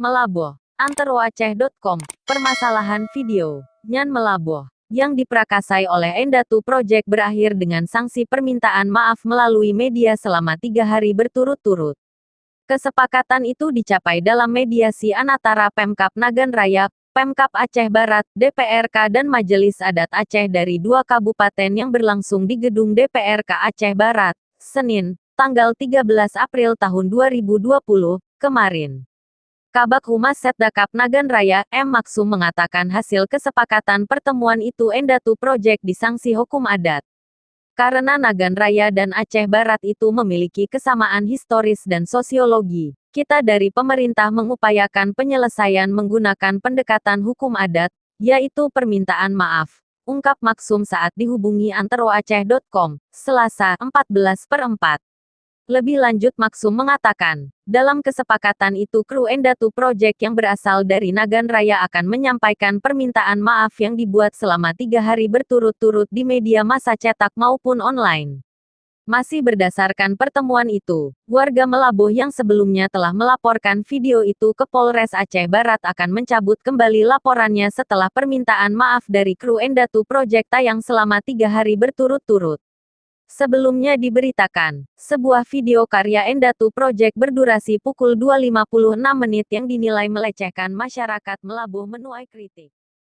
Melaboh. Anteroaceh.com. Permasalahan video Nyan Melaboh yang diprakasai oleh Endatu Project berakhir dengan sanksi permintaan maaf melalui media selama 3 hari berturut-turut. Kesepakatan itu dicapai dalam mediasi antara Pemkab Nagan Raya, Pemkab Aceh Barat, DPRK dan Majelis Adat Aceh dari 2 kabupaten yang berlangsung di gedung DPRK Aceh Barat, Senin, tanggal 13 April tahun 2020, kemarin. Kabak Humas Setdakap Nagan Raya, M. Maksum mengatakan hasil kesepakatan pertemuan itu Endatu Project disangsi hukum adat. Karena Nagan Raya dan Aceh Barat itu memiliki kesamaan historis dan sosiologi, kita dari pemerintah mengupayakan penyelesaian menggunakan pendekatan hukum adat, yaitu permintaan maaf, ungkap Maksum saat dihubungi Anteroaceh.com, Selasa, 14/4. Lebih lanjut Maksum mengatakan, dalam kesepakatan itu kru Endatu Project yang berasal dari Nagan Raya akan menyampaikan permintaan maaf yang dibuat selama 3 hari berturut-turut di media massa cetak maupun online. Masih berdasarkan pertemuan itu, warga Melaboh yang sebelumnya telah melaporkan video itu ke Polres Aceh Barat akan mencabut kembali laporannya setelah permintaan maaf dari kru Endatu Project tayang selama 3 hari berturut-turut. Sebelumnya diberitakan, sebuah video karya Endatu Project berdurasi pukul 2.56 yang dinilai melecehkan masyarakat Melaboh menuai kritik.